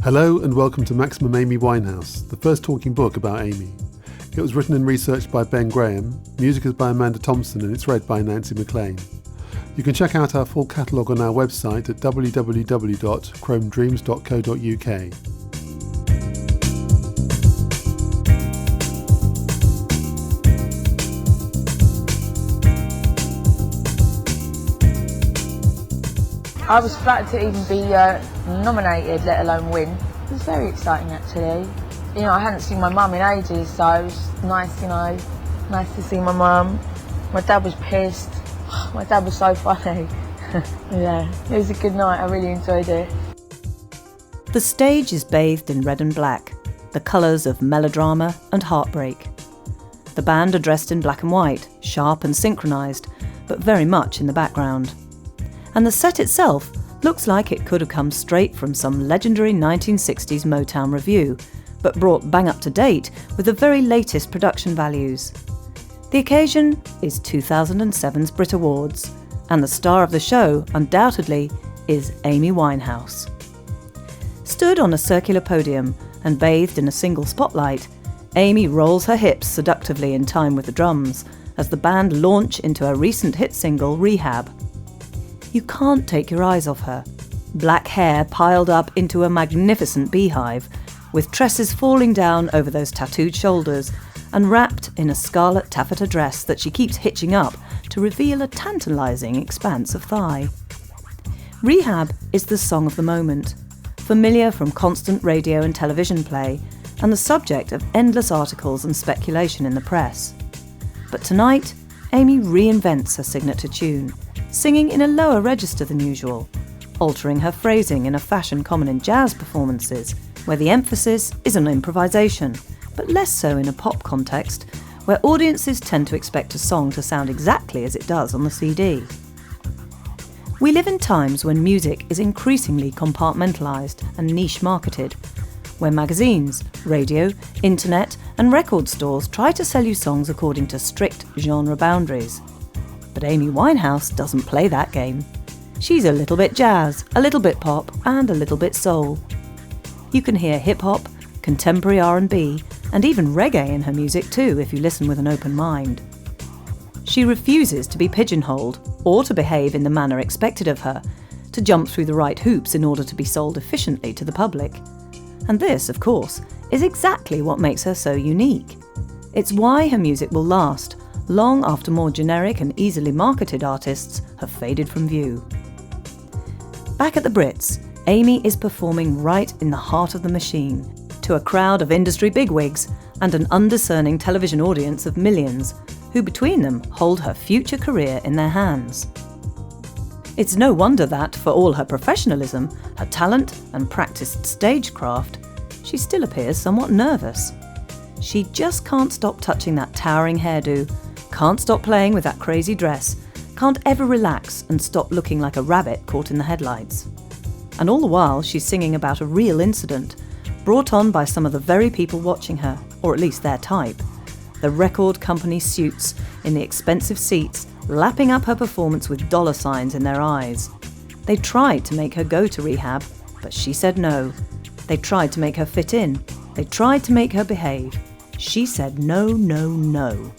Hello and welcome to Maximum Amy Winehouse, the first talking book about Amy. It was written and researched by Ben Graham, music is by Amanda Thompson and it's read by Nancy McLean. You can check out our full catalogue on our website at www.chromedreams.co.uk. I was flattered to even be nominated, let alone win. It was very exciting actually. You know, I hadn't seen my mum in ages, so it was nice, nice to see my mum. My dad was pissed. My dad was so funny. Yeah, it was a good night, I really enjoyed it. The stage is bathed in red and black, the colours of melodrama and heartbreak. The band are dressed in black and white, sharp and synchronised, but very much in the background. And the set itself looks like it could have come straight from some legendary 1960s Motown revue, but brought bang up to date with the very latest production values. The occasion is 2007's Brit Awards, and the star of the show, undoubtedly, is Amy Winehouse. Stood on a circular podium and bathed in a single spotlight, Amy rolls her hips seductively in time with the drums as the band launch into her recent hit single, Rehab. You can't take your eyes off her. Black hair piled up into a magnificent beehive, with tresses falling down over those tattooed shoulders, and wrapped in a scarlet taffeta dress that she keeps hitching up to reveal a tantalising expanse of thigh. Rehab is the song of the moment, familiar from constant radio and television play, and the subject of endless articles and speculation in the press. But tonight, Amy reinvents her signature tune, singing in a lower register than usual, altering her phrasing in a fashion common in jazz performances, where the emphasis is on improvisation, but less so in a pop context, where audiences tend to expect a song to sound exactly as it does on the CD. We live in times when music is increasingly compartmentalised and niche marketed, where magazines, radio, internet and record stores try to sell you songs according to strict genre boundaries. But Amy Winehouse doesn't play that game. She's a little bit jazz, a little bit pop, and a little bit soul. You can hear hip-hop, contemporary R&B, and even reggae in her music too if you listen with an open mind. She refuses to be pigeonholed or to behave in the manner expected of her, to jump through the right hoops in order to be sold efficiently to the public. And this, of course, is exactly what makes her so unique. It's why her music will last, long after more generic and easily marketed artists have faded from view. Back at the Brits, Amy is performing right in the heart of the machine, to a crowd of industry bigwigs and an undiscerning television audience of millions, who between them hold her future career in their hands. It's no wonder that, for all her professionalism, her talent and practiced stagecraft, she still appears somewhat nervous. She just can't stop touching that towering hairdo, can't stop playing with that crazy dress, can't ever relax and stop looking like a rabbit caught in the headlights. And all the while she's singing about a real incident, brought on by some of the very people watching her, or at least their type. The record company suits in the expensive seats, lapping up her performance with dollar signs in their eyes. They tried to make her go to rehab, but she said no. They tried to make her fit in. They tried to make her behave. She said no, no, no.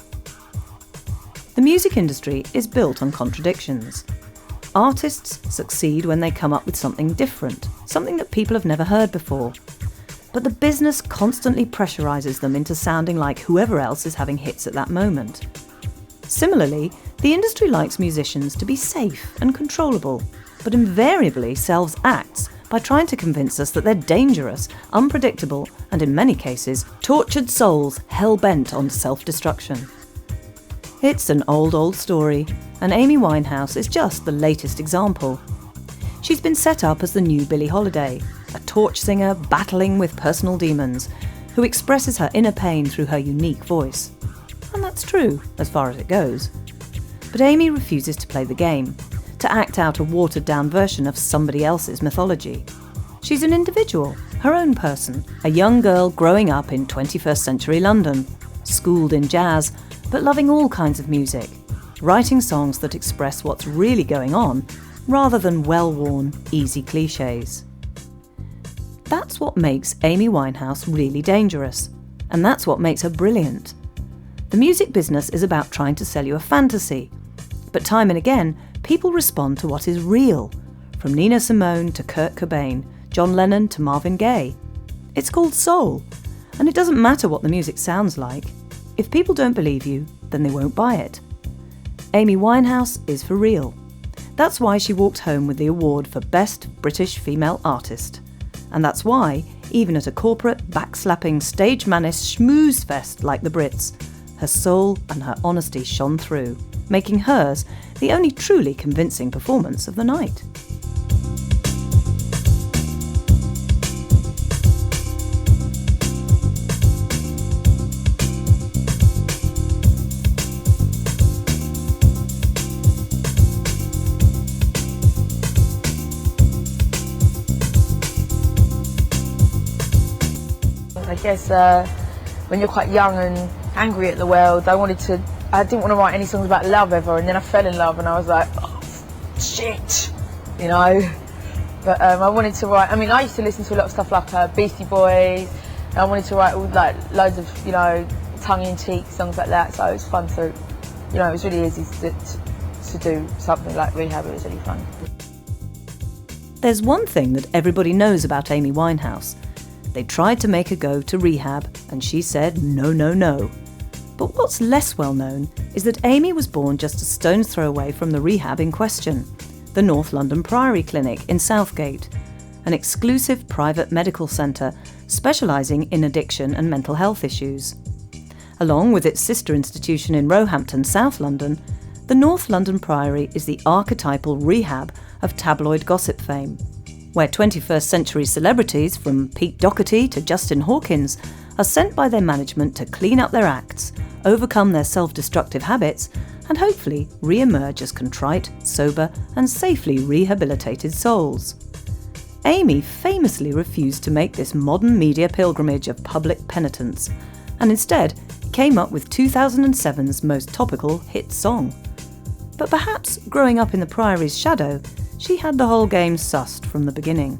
The music industry is built on contradictions. Artists succeed when they come up with something different, something that people have never heard before. But the business constantly pressurises them into sounding like whoever else is having hits at that moment. Similarly, the industry likes musicians to be safe and controllable, but invariably sells acts by trying to convince us that they're dangerous, unpredictable, and in many cases, tortured souls hell-bent on self-destruction. It's an old story, and Amy Winehouse is just the latest example. She's been set up as the new Billie Holiday, a torch singer battling with personal demons, who expresses her inner pain through her unique voice. And that's true, as far as it goes. But Amy refuses to play the game, to act out a watered-down version of somebody else's mythology. She's an individual, her own person, a young girl growing up in 21st century London, schooled in jazz, but loving all kinds of music, writing songs that express what's really going on, rather than well-worn, easy clichés. That's what makes Amy Winehouse really dangerous, and that's what makes her brilliant. The music business is about trying to sell you a fantasy, but time and again, people respond to what is real, from Nina Simone to Kurt Cobain, John Lennon to Marvin Gaye. It's called soul, and it doesn't matter what the music sounds like. If people don't believe you, then they won't buy it. Amy Winehouse is for real. That's why she walked home with the award for Best British Female Artist. And that's why, even at a corporate, backslapping, stage-mannish schmooze fest like the Brits, her soul and her honesty shone through, making hers the only truly convincing performance of the night. I guess when you're quite young and angry at the world, I didn't want to write any songs about love ever, and then I fell in love and I was like, oh, shit, you know. But I wanted to write, I used to listen to a lot of stuff like Beastie Boys, and I wanted to write all, like, loads of, you know, tongue-in-cheek songs like that, so it was fun to, you know, it was really easy to do something like Rehab. It was really fun. There's one thing that everybody knows about Amy Winehouse. They tried to make her go to rehab, and she said no, no, no. But what's less well known is that Amy was born just a stone's throw away from the rehab in question, the North London Priory Clinic in Southgate, an exclusive private medical centre specialising in addiction and mental health issues. Along with its sister institution in Roehampton, South London, the North London Priory is the archetypal rehab of tabloid gossip fame, where 21st century celebrities from Pete Doherty to Justin Hawkins are sent by their management to clean up their acts, overcome their self-destructive habits, and hopefully re-emerge as contrite, sober, and safely rehabilitated souls. Amy famously refused to make this modern media pilgrimage of public penitence, and instead came up with 2007's most topical hit song. But perhaps growing up in the Priory's shadow, she had the whole game sussed from the beginning.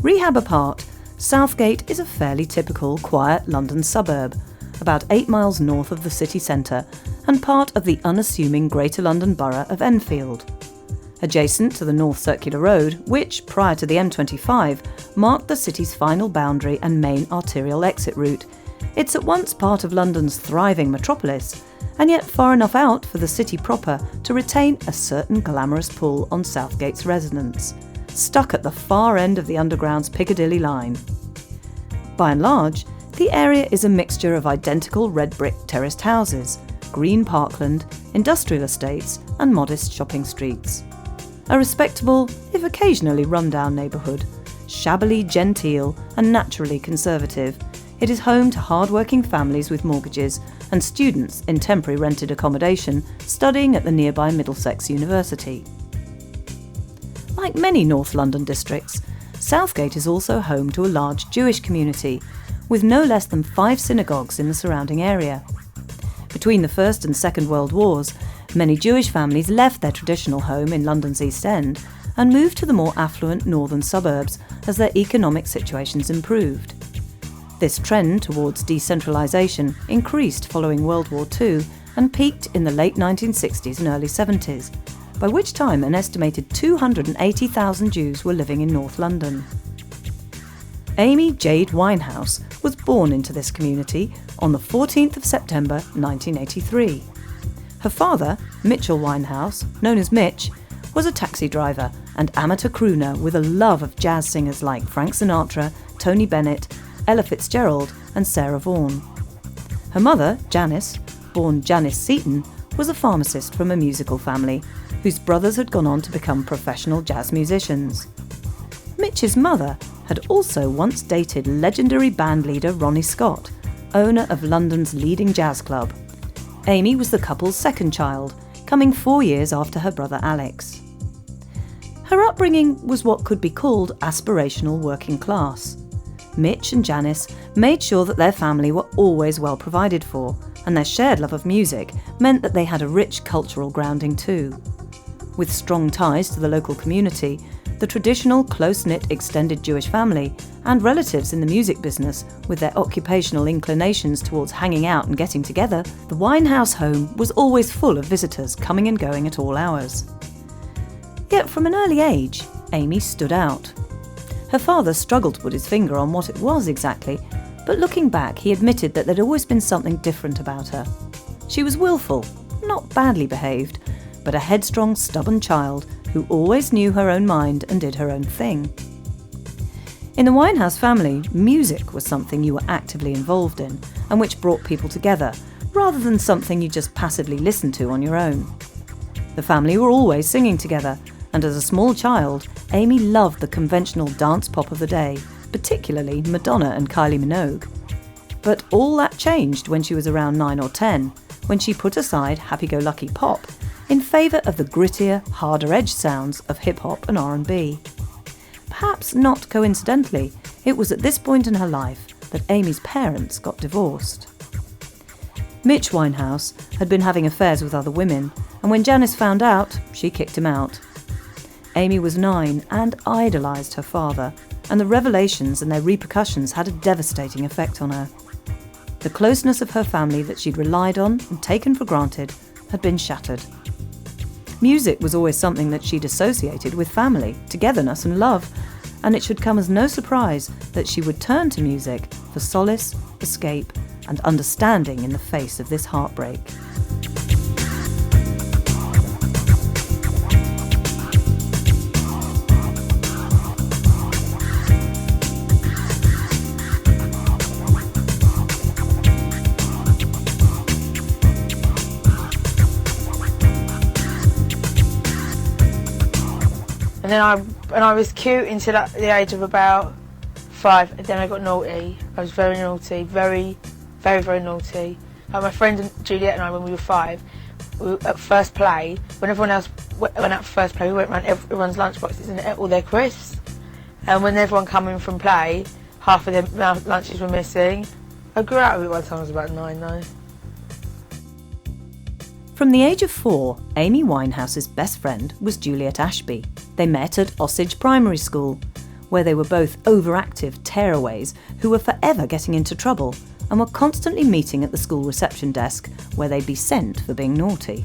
Rehab apart, Southgate is a fairly typical, quiet London suburb, about 8 miles north of the city centre and part of the unassuming Greater London borough of Enfield. Adjacent to the North Circular Road, which, prior to the M25, marked the city's final boundary and main arterial exit route, it's at once part of London's thriving metropolis, and yet far enough out for the city proper to retain a certain glamorous pull on Southgate's residents, stuck at the far end of the Underground's Piccadilly line. By and large, the area is a mixture of identical red brick terraced houses, green parkland, industrial estates, and modest shopping streets. A respectable, if occasionally run-down neighbourhood, shabbily genteel and naturally conservative, it is home to hard-working families with mortgages and students in temporary rented accommodation studying at the nearby Middlesex University. Like many North London districts, Southgate is also home to a large Jewish community, with no less than 5 synagogues in the surrounding area. Between the First and Second World Wars, many Jewish families left their traditional home in London's East End and moved to the more affluent northern suburbs as their economic situations improved. This trend towards decentralisation increased following World War II and peaked in the late 1960s and early 70s, by which time an estimated 280,000 Jews were living in North London. Amy Jade Winehouse was born into this community on the 14th of September 1983. Her father, Mitchell Winehouse, known as Mitch, was a taxi driver and amateur crooner with a love of jazz singers like Frank Sinatra, Tony Bennett, Ella Fitzgerald and Sarah Vaughan. Her mother, Janice, born Janice Seaton, was a pharmacist from a musical family whose brothers had gone on to become professional jazz musicians. Mitch's mother had also once dated legendary bandleader Ronnie Scott, owner of London's leading jazz club. Amy was the couple's second child, coming 4 years after her brother Alex. Her upbringing was what could be called aspirational working class. Mitch and Janice made sure that their family were always well provided for, and their shared love of music meant that they had a rich cultural grounding too. With strong ties to the local community, the traditional close-knit extended Jewish family and relatives in the music business with their occupational inclinations towards hanging out and getting together, the Winehouse home was always full of visitors coming and going at all hours. Yet from an early age, Amy stood out. Her father struggled to put his finger on what it was exactly, but looking back he admitted that there'd always been something different about her. She was willful, not badly behaved, but a headstrong, stubborn child who always knew her own mind and did her own thing. In the Winehouse family, music was something you were actively involved in and which brought people together, rather than something you just passively listened to on your own. The family were always singing together, and as a small child, Amy loved the conventional dance pop of the day, particularly Madonna and Kylie Minogue. But all that changed when she was around 9 or 10, when she put aside happy-go-lucky pop in favour of the grittier, harder-edged sounds of hip-hop and R&B. Perhaps not coincidentally, it was at this point in her life that Amy's parents got divorced. Mitch Winehouse had been having affairs with other women, and when Janice found out, she kicked him out. Amy was 9 and idolised her father, and the revelations and their repercussions had a devastating effect on her. The closeness of her family that she'd relied on and taken for granted had been shattered. Music was always something that she'd associated with family, togetherness and love, and it should come as no surprise that she would turn to music for solace, escape and understanding in the face of this heartbreak. And I was cute until the age of about 5, and then I got naughty. I was very naughty, very, very, very naughty. Like my friend Juliet and I, when we were 5, at first play, when everyone else went out for first play, we went around everyone's lunchboxes and ate all their crisps. And when everyone came in from play, half of their lunches were missing. I grew out of it by the time I was about 9 though. From the age of 4, Amy Winehouse's best friend was Juliet Ashby. They met at Osage Primary School, where they were both overactive tearaways who were forever getting into trouble and were constantly meeting at the school reception desk, where they'd be sent for being naughty.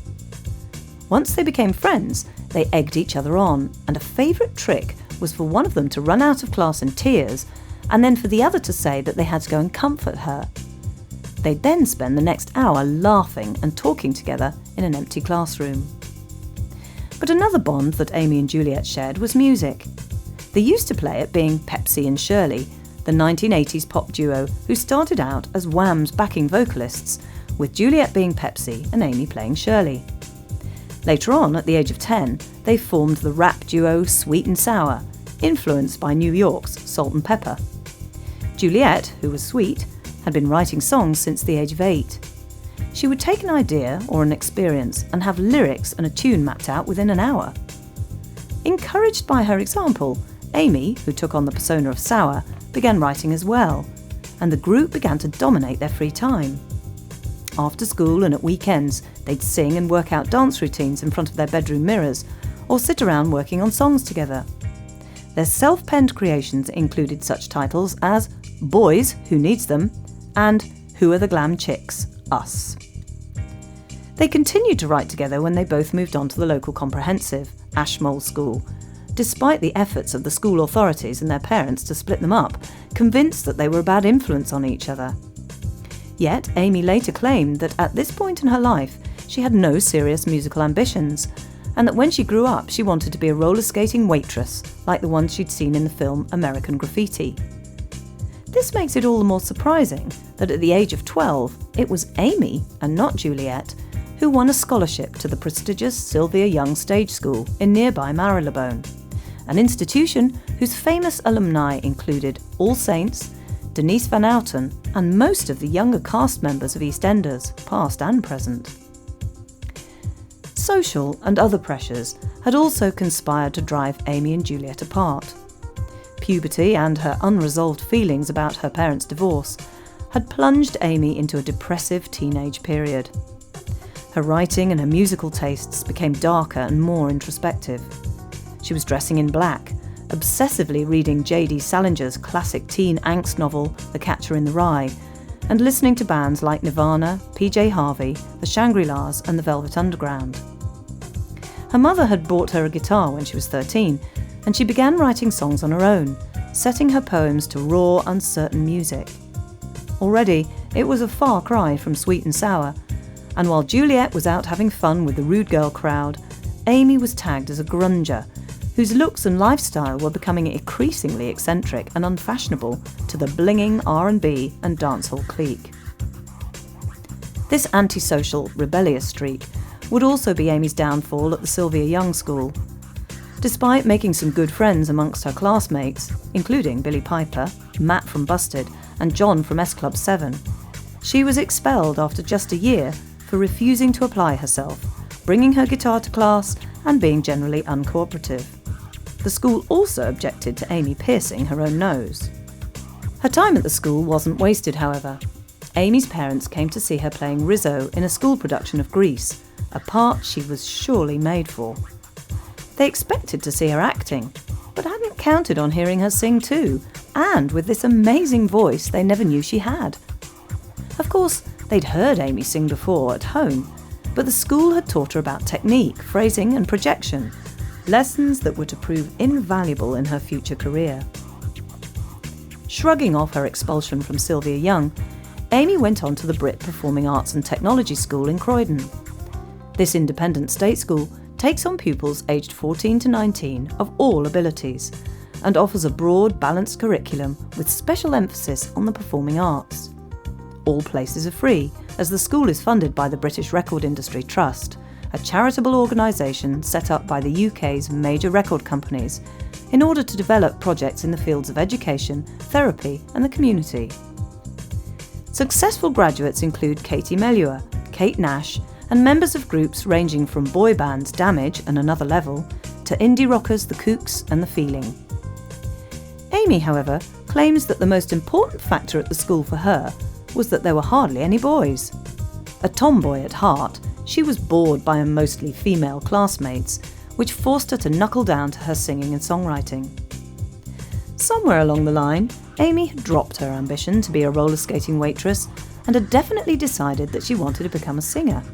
Once they became friends, they egged each other on, and a favourite trick was for one of them to run out of class in tears, and then for the other to say that they had to go and comfort her. They'd then spend the next hour laughing and talking together in an empty classroom. But another bond that Amy and Juliet shared was music. They used to play at being Pepsi and Shirley, the 1980s pop duo who started out as Wham's backing vocalists, with Juliet being Pepsi and Amy playing Shirley. Later on, at the age of 10, they formed the rap duo Sweet and Sour, influenced by New York's Salt and Pepper. Juliet, who was Sweet, had been writing songs since the age of 8. She would take an idea or an experience and have lyrics and a tune mapped out within an hour. Encouraged by her example, Amy, who took on the persona of Sour, began writing as well, and the group began to dominate their free time. After school and at weekends, they'd sing and work out dance routines in front of their bedroom mirrors, or sit around working on songs together. Their self-penned creations included such titles as Boys, Who Needs Them? And Who Are the Glam Chicks? Us. They continued to write together when they both moved on to the local comprehensive, Ashmole School, despite the efforts of the school authorities and their parents to split them up, convinced that they were a bad influence on each other. Yet Amy later claimed that at this point in her life she had no serious musical ambitions, and that when she grew up she wanted to be a roller skating waitress like the ones she'd seen in the film American Graffiti. This makes it all the more surprising that at the age of 12 it was Amy, and not Juliet, who won a scholarship to the prestigious Sylvia Young Stage School in nearby Marylebone, an institution whose famous alumni included All Saints, Denise Van Outen, and most of the younger cast members of EastEnders, past and present. Social and other pressures had also conspired to drive Amy and Juliet apart. Puberty and her unresolved feelings about her parents' divorce had plunged Amy into a depressive teenage period. Her writing and her musical tastes became darker and more introspective. She was dressing in black obsessively reading J.D. Salinger's classic teen angst novel, The Catcher in the Rye, and listening to bands like Nirvana, PJ Harvey, the Shangri-Las and the Velvet Underground. Her mother had bought her a guitar when she was 13, and she began writing songs on her own, setting her poems to raw, uncertain music. Already, it was a far cry from Sweet and Sour, and while Juliet was out having fun with the rude girl crowd, Amy was tagged as a grunger, whose looks and lifestyle were becoming increasingly eccentric and unfashionable to the blinging R&B and dancehall clique. This antisocial, rebellious streak would also be Amy's downfall at the Sylvia Young School. Despite making some good friends amongst her classmates, including Billy Piper, Matt from Busted, and John from S Club 7, she was expelled after just a year for refusing to apply herself, bringing her guitar to class and being generally uncooperative. The school also objected to Amy piercing her own nose. Her time at the school wasn't wasted, however. Amy's parents came to see her playing Rizzo in a school production of Grease, a part she was surely made for. They expected to see her acting, but hadn't counted on hearing her sing too, and with this amazing voice they never knew she had. Of course, they'd heard Amy sing before at home, but the school had taught her about technique, phrasing and projection, lessons that were to prove invaluable in her future career. Shrugging off her expulsion from Sylvia Young, Amy went on to the Brit Performing Arts and Technology School in Croydon. This independent state school takes on pupils aged 14 to 19 of all abilities and offers a broad, balanced curriculum with special emphasis on the performing arts. All places are free, as the school is funded by the British Record Industry Trust, a charitable organisation set up by the UK's major record companies in order to develop projects in the fields of education, therapy and the community. Successful graduates include Katie Melua, Kate Nash, and members of groups ranging from boy bands Damage and Another Level to indie rockers The Kooks and The Feeling. Amy, however, claims that the most important factor at the school for her was that there were hardly any boys. A tomboy at heart, she was bored by her mostly female classmates, which forced her to knuckle down to her singing and songwriting. Somewhere along the line, Amy had dropped her ambition to be a roller skating waitress and had definitely decided that she wanted to become a singer.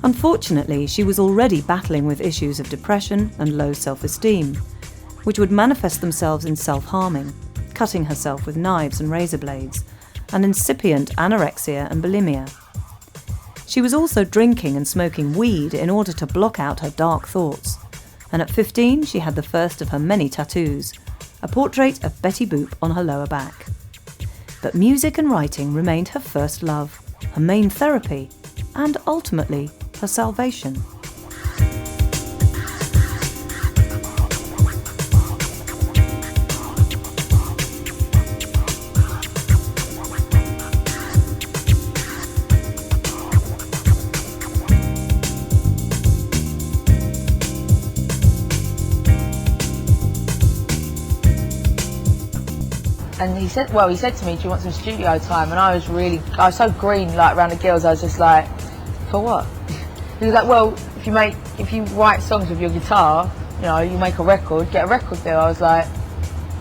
Unfortunately, she was already battling with issues of depression and low self-esteem, which would manifest themselves in self-harming, cutting herself with knives and razor blades, and incipient anorexia and bulimia. She was also drinking and smoking weed in order to block out her dark thoughts, and at 15 she had the first of her many tattoos, a portrait of Betty Boop on her lower back. But music and writing remained her first love, her main therapy, and ultimately her salvation. And he said to me, do you want some studio time? And I was so green, like, around the girls, I was just like, for what? He was like, well, if you write songs with your guitar, you know, you make a record, get a record deal. I was like,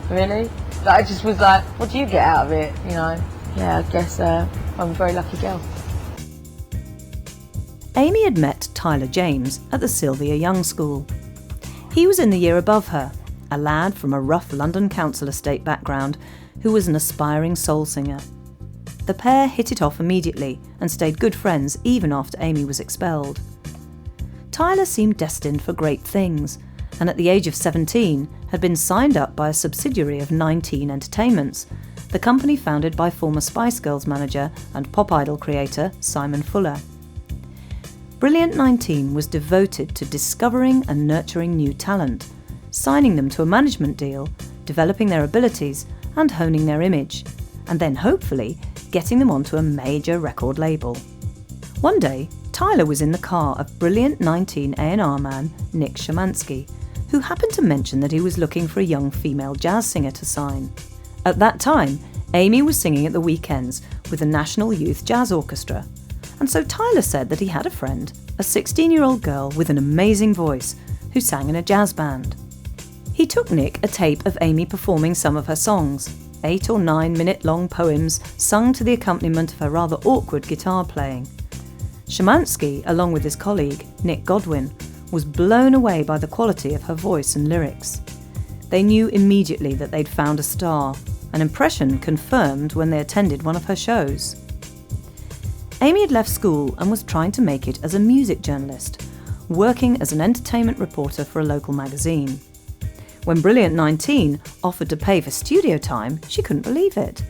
really? Like, I just was like, what do you get out of it, you know? Yeah, I guess I'm a very lucky girl. Amy had met Tyler James at the Sylvia Young School. He was in the year above her, a lad from a rough London council estate background who was an aspiring soul singer. The pair hit it off immediately and stayed good friends even after Amy was expelled. Tyler seemed destined for great things, and at the age of 17 had been signed up by a subsidiary of 19 Entertainments, the company founded by former Spice Girls manager and Pop Idol creator Simon Fuller. Brilliant 19 was devoted to discovering and nurturing new talent, signing them to a management deal, developing their abilities and honing their image, and then hopefully getting them onto a major record label. One day, Tyler was in the car of Brilliant 19 A&R man Nick Szymanski, who happened to mention that he was looking for a young female jazz singer to sign. At that time, Amy was singing at the weekends with the National Youth Jazz Orchestra, and so Tyler said that he had a friend, a 16-year-old girl with an amazing voice, who sang in a jazz band. He took Nick a tape of Amy performing some of her songs, 8 or 9 minute-long poems sung to the accompaniment of her rather awkward guitar playing. Szymanski, along with his colleague, Nick Godwin, was blown away by the quality of her voice and lyrics. They knew immediately that they'd found a star, an impression confirmed when they attended one of her shows. Amy had left school and was trying to make it as a music journalist, working as an entertainment reporter for a local magazine. When Brilliant 19 offered to pay for studio time, she couldn't believe it.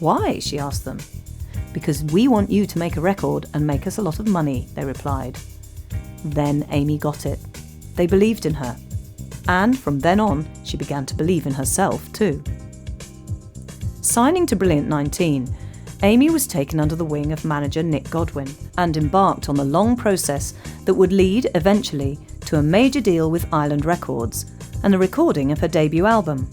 "Why?" she asked them. "Because we want you to make a record and make us a lot of money," they replied. Then Amy got it. They believed in her. And from then on, she began to believe in herself too. Signing to Brilliant 19, Amy was taken under the wing of manager Nick Godwin and embarked on the long process that would lead eventually to a major deal with Island Records and the recording of her debut album.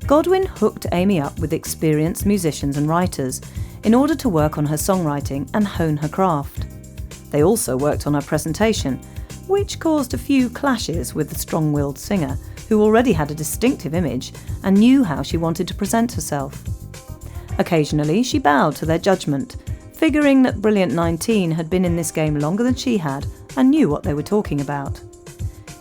Godwin hooked Amy up with experienced musicians and writers in order to work on her songwriting and hone her craft. They also worked on her presentation, which caused a few clashes with the strong-willed singer, who already had a distinctive image and knew how she wanted to present herself. Occasionally, she bowed to their judgment, figuring that Brilliant 19 had been in this game longer than she had and knew what they were talking about.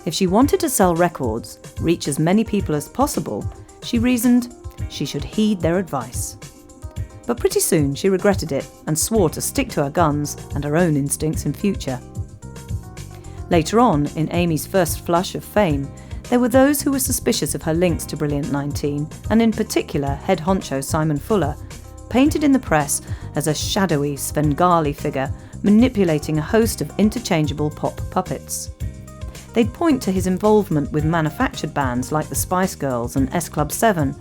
If she wanted to sell records, reach as many people as possible, she reasoned she should heed their advice. But pretty soon she regretted it and swore to stick to her guns and her own instincts in future. Later on, in Amy's first flush of fame, there were those who were suspicious of her links to Brilliant 19, and in particular head honcho Simon Fuller, painted in the press as a shadowy Svengali figure manipulating a host of interchangeable pop puppets. They'd point to his involvement with manufactured bands like the Spice Girls and S Club 7,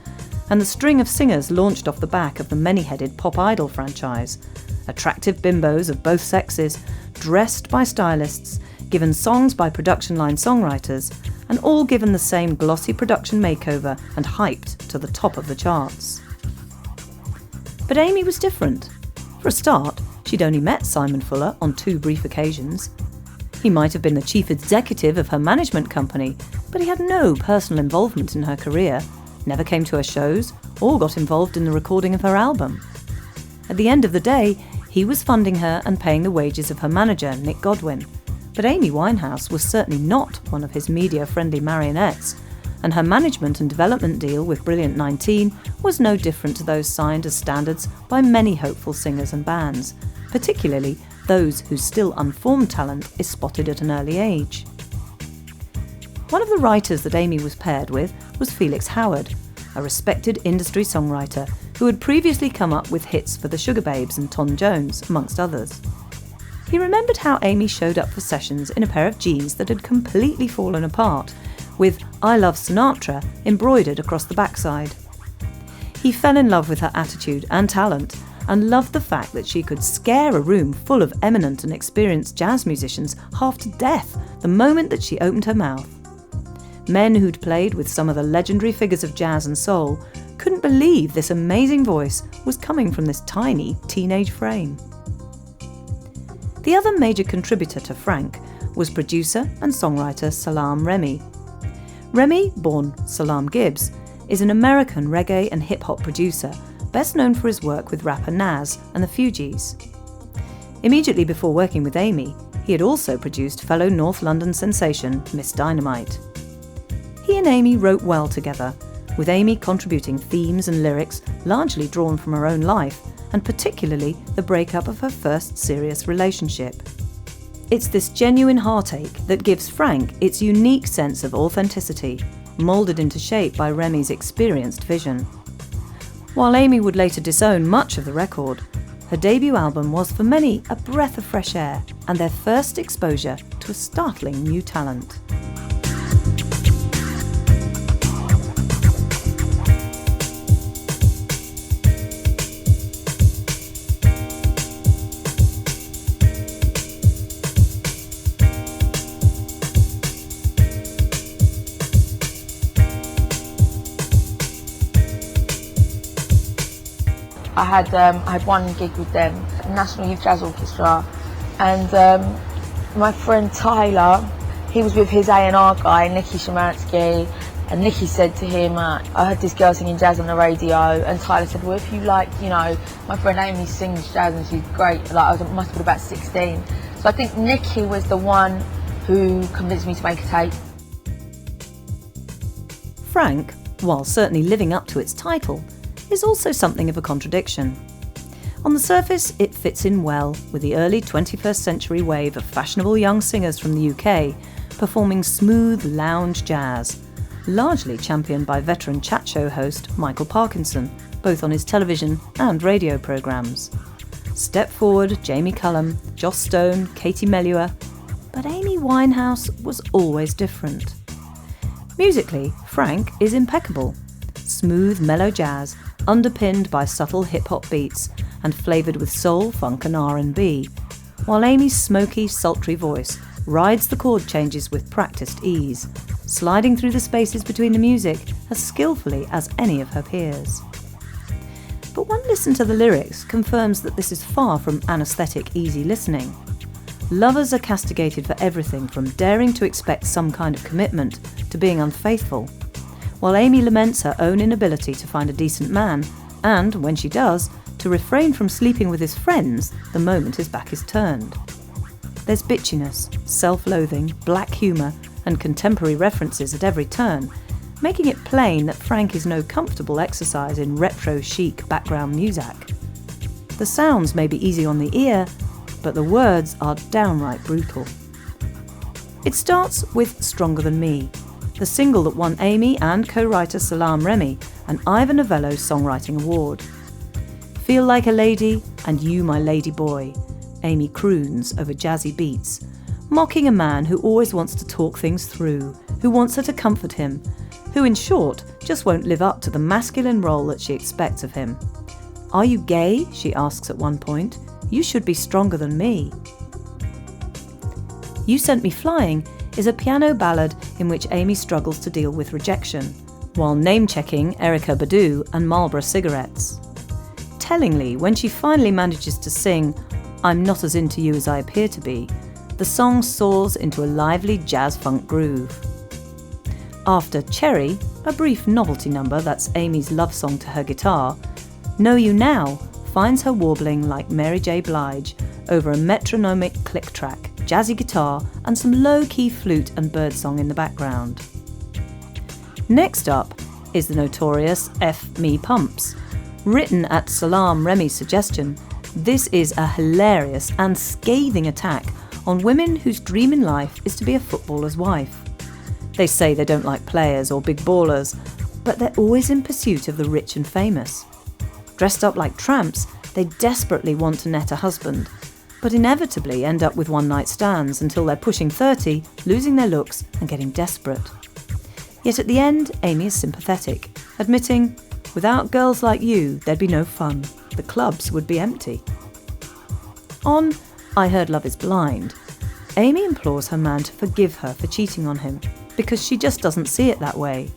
and the string of singers launched off the back of the many-headed Pop Idol franchise, attractive bimbos of both sexes, dressed by stylists, given songs by production line songwriters, and all given the same glossy production makeover and hyped to the top of the charts. But Amy was different. For a start, she'd only met Simon Fuller on 2 brief occasions. He might have been the chief executive of her management company, but he had no personal involvement in her career, never came to her shows, or got involved in the recording of her album. At the end of the day, he was funding her and paying the wages of her manager, Nick Godwin. But Amy Winehouse was certainly not one of his media-friendly marionettes, and her management and development deal with Brilliant 19 was no different to those signed as standards by many hopeful singers and bands, particularly those whose still unformed talent is spotted at an early age. One of the writers that Amy was paired with was Felix Howard, a respected industry songwriter who had previously come up with hits for the Sugababes and Tom Jones, amongst others. He remembered how Amy showed up for sessions in a pair of jeans that had completely fallen apart, with "I Love Sinatra" embroidered across the backside. He fell in love with her attitude and talent, and loved the fact that she could scare a room full of eminent and experienced jazz musicians half to death the moment that she opened her mouth. Men who'd played with some of the legendary figures of jazz and soul couldn't believe this amazing voice was coming from this tiny teenage frame. The other major contributor to Frank was producer and songwriter Salaam Remi. Remi, born Salaam Gibbs, is an American reggae and hip-hop producer, best known for his work with rapper Nas and the Fugees. Immediately before working with Amy, he had also produced fellow North London sensation Miss Dynamite. He and Amy wrote well together, with Amy contributing themes and lyrics largely drawn from her own life, and particularly the breakup of her first serious relationship. It's this genuine heartache that gives Frank its unique sense of authenticity, moulded into shape by Remi's experienced vision. While Amy would later disown much of the record, her debut album was for many a breath of fresh air and their first exposure to a startling new talent. I had one gig with them, National Youth Jazz Orchestra, and my friend Tyler, he was with his A&R guy, Nicky Szymanski, And Nicky said to him, I heard this girl singing jazz on the radio, and Tyler said, well, if you like, my friend Amy sings jazz and she's great. Like, I must have been about 16. So I think Nicky was the one who convinced me to make a tape. Frank, while certainly living up to its title, is also something of a contradiction. On the surface, it fits in well with the early 21st century wave of fashionable young singers from the UK performing smooth lounge jazz, largely championed by veteran chat show host Michael Parkinson, both on his television and radio programmes. Step Forward, Jamie Cullum, Joss Stone, Katie Melua, but Amy Winehouse was always different. Musically, Frank is impeccable. Smooth, mellow jazz, underpinned by subtle hip-hop beats and flavoured with soul, funk and R&B, while Amy's smoky, sultry voice rides the chord changes with practised ease, sliding through the spaces between the music as skillfully as any of her peers. But one listen to the lyrics confirms that this is far from anaesthetic, easy listening. Lovers are castigated for everything from daring to expect some kind of commitment to being unfaithful, while Amy laments her own inability to find a decent man and, when she does, to refrain from sleeping with his friends the moment his back is turned. There's bitchiness, self-loathing, black humour and contemporary references at every turn, making it plain that Frank is no comfortable exercise in retro-chic background music. The sounds may be easy on the ear, but the words are downright brutal. It starts with Stronger Than Me, the single that won Amy and co-writer Salaam Remi an Ivor Novello Songwriting Award. Feel like a lady and you my lady boy, Amy croons over jazzy beats, mocking a man who always wants to talk things through, who wants her to comfort him, who in short just won't live up to the masculine role that she expects of him. Are you gay? She asks at one point. You should be stronger than me. You Sent Me Flying is a piano ballad in which Amy struggles to deal with rejection, while name-checking Erykah Badu and Marlboro cigarettes. Tellingly, when she finally manages to sing I'm Not As Into You As I Appear To Be, the song soars into a lively jazz-funk groove. After Cherry, a brief novelty number that's Amy's love song to her guitar, Know You Now finds her warbling like Mary J. Blige over a metronomic click track, jazzy guitar and some low-key flute and birdsong in the background. Next up is the notorious F Me Pumps. Written at Salaam Remi's suggestion, this is a hilarious and scathing attack on women whose dream in life is to be a footballer's wife. They say they don't like players or big ballers, but they're always in pursuit of the rich and famous. Dressed up like tramps, they desperately want to net a husband, but inevitably end up with one-night stands until they're pushing 30, losing their looks and getting desperate. Yet at the end, Amy is sympathetic, admitting, without girls like you, there'd be no fun. The clubs would be empty. On I Heard Love Is Blind, Amy implores her man to forgive her for cheating on him, because she just doesn't see it that way.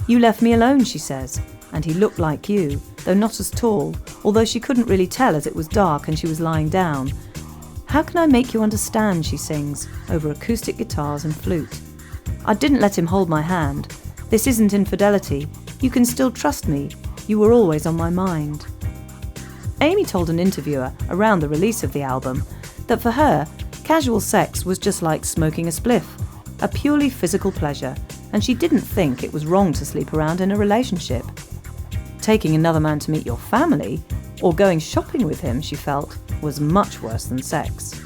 You left me alone, she says, and he looked like you, though not as tall, although she couldn't really tell as it was dark and she was lying down. How can I make you understand, she sings, over acoustic guitars and flute. I didn't let him hold my hand. This isn't infidelity. You can still trust me. You were always on my mind. Amy told an interviewer around the release of the album that for her, casual sex was just like smoking a spliff, a purely physical pleasure, and she didn't think it was wrong to sleep around in a relationship. Taking another man to meet your family, or going shopping with him, she felt, was much worse than sex.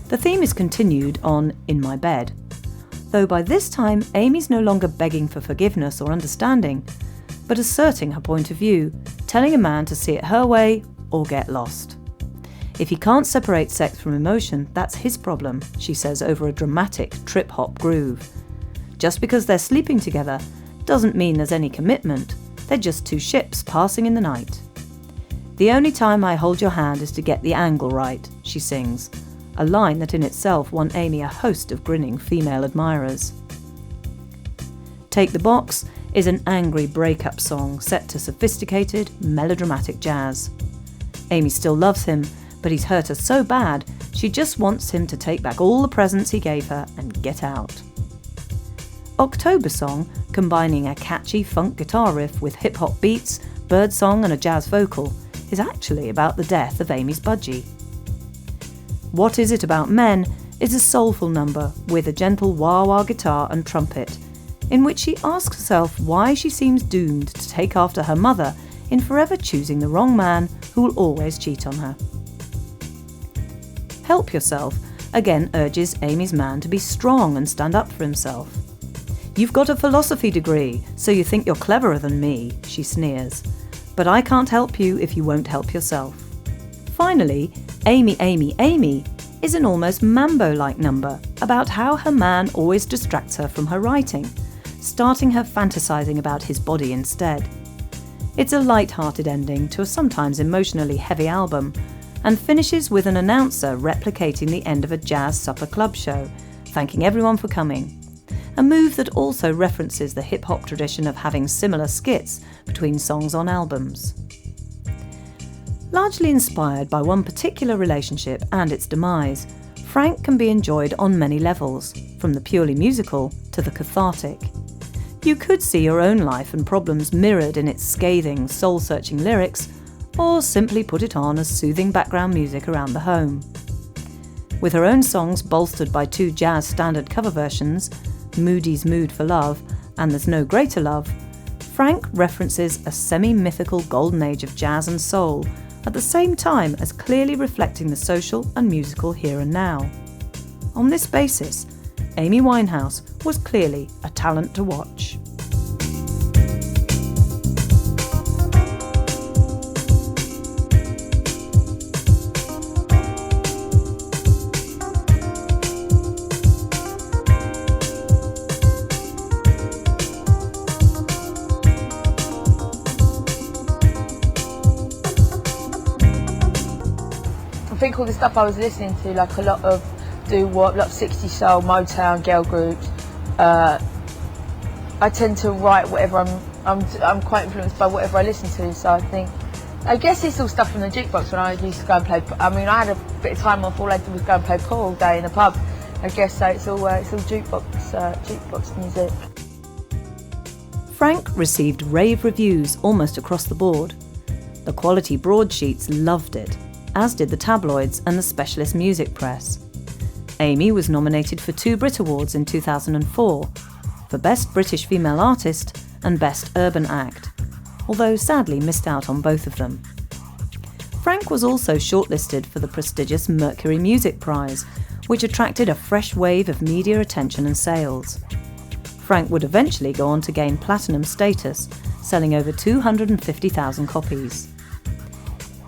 The theme is continued on In My Bed, though by this time Amy's no longer begging for forgiveness or understanding, but asserting her point of view, telling a man to see it her way or get lost. If he can't separate sex from emotion, that's his problem, she says over a dramatic trip-hop groove. Just because they're sleeping together doesn't mean there's any commitment. They're just two ships passing in the night. The only time I hold your hand is to get the angle right, she sings, a line that in itself won Amy a host of grinning female admirers. Take the Box is an angry breakup song set to sophisticated, melodramatic jazz. Amy still loves him, but he's hurt her so bad she just wants him to take back all the presents he gave her and get out. October Song, combining a catchy funk guitar riff with hip-hop beats, birdsong and a jazz vocal, is actually about the death of Amy's budgie. What Is It About Men is a soulful number with a gentle wah-wah guitar and trumpet, in which she asks herself why she seems doomed to take after her mother in forever choosing the wrong man who will always cheat on her. Help Yourself again urges Amy's man to be strong and stand up for himself. "You've got a philosophy degree, so you think you're cleverer than me," she sneers. "But I can't help you if you won't help yourself." Finally, Amy, Amy, Amy is an almost Mambo-like number about how her man always distracts her from her writing, starting her fantasizing about his body instead. It's a light-hearted ending to a sometimes emotionally heavy album, and finishes with an announcer replicating the end of a jazz supper club show, thanking everyone for coming. A move that also references the hip-hop tradition of having similar skits between songs on albums. Largely inspired by one particular relationship and its demise, Frank can be enjoyed on many levels, from the purely musical to the cathartic. You could see your own life and problems mirrored in its scathing, soul-searching lyrics, or simply put it on as soothing background music around the home. With her own songs bolstered by 2 jazz standard cover versions, Moody's Mood for Love and There's No Greater Love, Frank references a semi-mythical golden age of jazz and soul, at the same time as clearly reflecting the social and musical here and now. On this basis, Amy Winehouse was clearly a talent to watch. I think all the stuff I was listening to, like a lot of doo-wop, a lot of 60s soul, Motown, girl groups. I tend to write whatever I'm quite influenced by whatever I listen to. So I guess it's all stuff from the jukebox when I used to go and play. I mean, I had a bit of time off. All I did was go and play pool all day in a pub. I guess so. It's all jukebox music. Frank received rave reviews almost across the board. The quality broadsheets loved it, as did the tabloids and the specialist music press. Amy was nominated for 2 Brit Awards in 2004, for Best British Female Artist and Best Urban Act, although sadly missed out on both of them. Frank was also shortlisted for the prestigious Mercury Music Prize, which attracted a fresh wave of media attention and sales. Frank would eventually go on to gain platinum status, selling over 250,000 copies.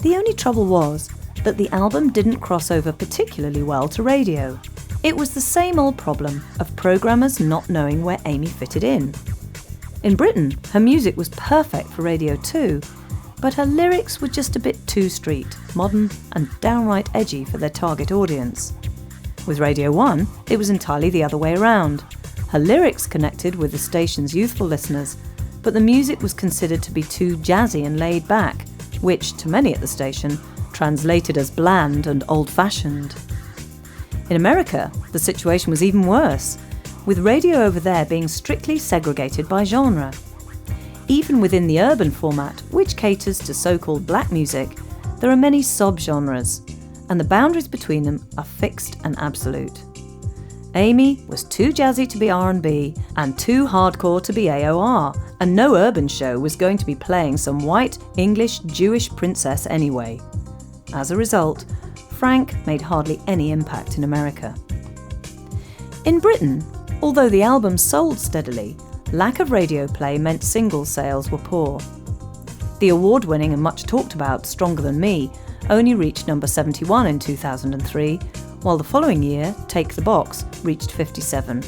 The only trouble was that the album didn't cross over particularly well to radio. It was the same old problem of programmers not knowing where Amy fitted in. In Britain, her music was perfect for Radio 2, but her lyrics were just a bit too street, modern and downright edgy for their target audience. With Radio 1, it was entirely the other way around. Her lyrics connected with the station's youthful listeners, but the music was considered to be too jazzy and laid back, which, to many at the station, translated as bland and old-fashioned. In America, the situation was even worse, with radio over there being strictly segregated by genre. Even within the urban format, which caters to so-called black music, there are many sub-genres, and the boundaries between them are fixed and absolute. Amy was too jazzy to be R&B and too hardcore to be AOR, and no urban show was going to be playing some white, English, Jewish princess anyway. As a result, Frank made hardly any impact in America. In Britain, although the album sold steadily, lack of radio play meant single sales were poor. The award-winning and much talked about Stronger Than Me only reached number 71 in 2003, while the following year, Take the Box reached 57.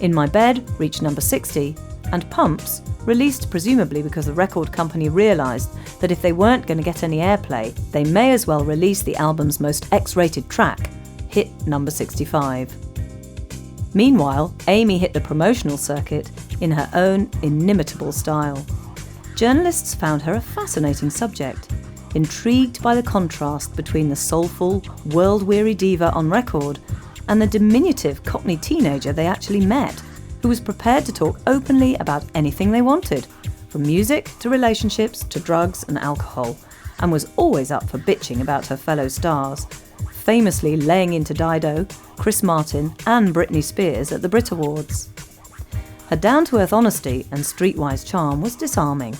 In My Bed reached number 60, and Pumps, released presumably because the record company realised that if they weren't going to get any airplay, they may as well release the album's most X-rated track, hit number 65. Meanwhile, Amy hit the promotional circuit in her own inimitable style. Journalists found her a fascinating subject, intrigued by the contrast between the soulful, world-weary diva on record and the diminutive Cockney teenager they actually met, who was prepared to talk openly about anything they wanted, from music to relationships to drugs and alcohol, and was always up for bitching about her fellow stars, famously laying into Dido, Chris Martin and Britney Spears at the Brit Awards. Her down-to-earth honesty and streetwise charm was disarming.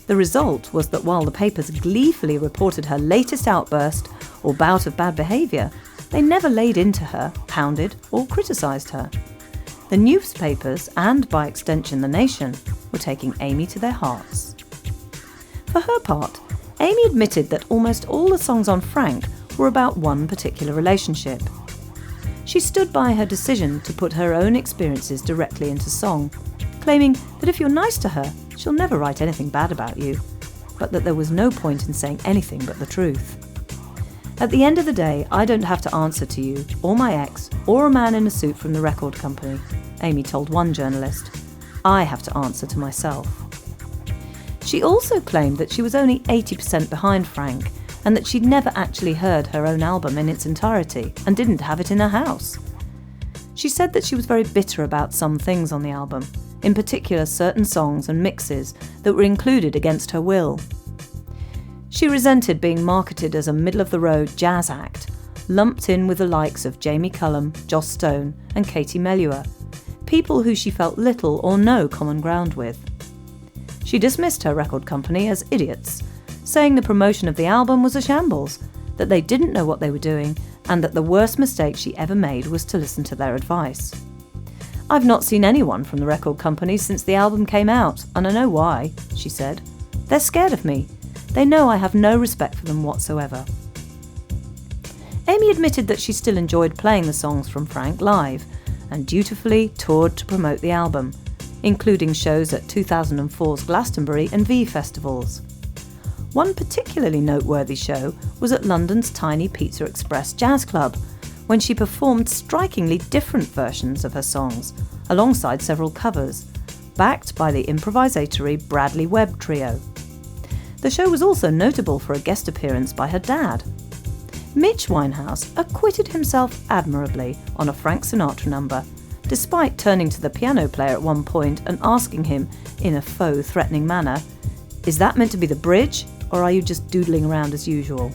The result was that while the papers gleefully reported her latest outburst or bout of bad behaviour, they never laid into her, hounded or criticised her. The newspapers, and by extension the nation, were taking Amy to their hearts. For her part, Amy admitted that almost all the songs on Frank were about one particular relationship. She stood by her decision to put her own experiences directly into song, claiming that if you're nice to her, she'll never write anything bad about you, but that there was no point in saying anything but the truth. At the end of the day, I don't have to answer to you, or my ex, or a man in a suit from the record company, Amy told one journalist. I have to answer to myself. She also claimed that she was only 80% behind Frank, and that she'd never actually heard her own album in its entirety and didn't have it in her house. She said that she was very bitter about some things on the album, in particular certain songs and mixes that were included against her will. She resented being marketed as a middle-of-the-road jazz act, lumped in with the likes of Jamie Cullum, Joss Stone and Katie Melua, people who she felt little or no common ground with. She dismissed her record company as idiots, saying the promotion of the album was a shambles, that they didn't know what they were doing, and that the worst mistake she ever made was to listen to their advice. I've not seen anyone from the record company since the album came out, and I know why, she said. They're scared of me. They know I have no respect for them whatsoever. Amy admitted that she still enjoyed playing the songs from Frank live, and dutifully toured to promote the album, including shows at 2004's Glastonbury and V festivals. One particularly noteworthy show was at London's tiny Pizza Express Jazz Club, when she performed strikingly different versions of her songs, alongside several covers, backed by the improvisatory Bradley Webb Trio. The show was also notable for a guest appearance by her dad. Mitch Winehouse acquitted himself admirably on a Frank Sinatra number, despite turning to the piano player at one point and asking him, in a faux threatening manner, "Is that meant to be the bridge, or are you just doodling around as usual?"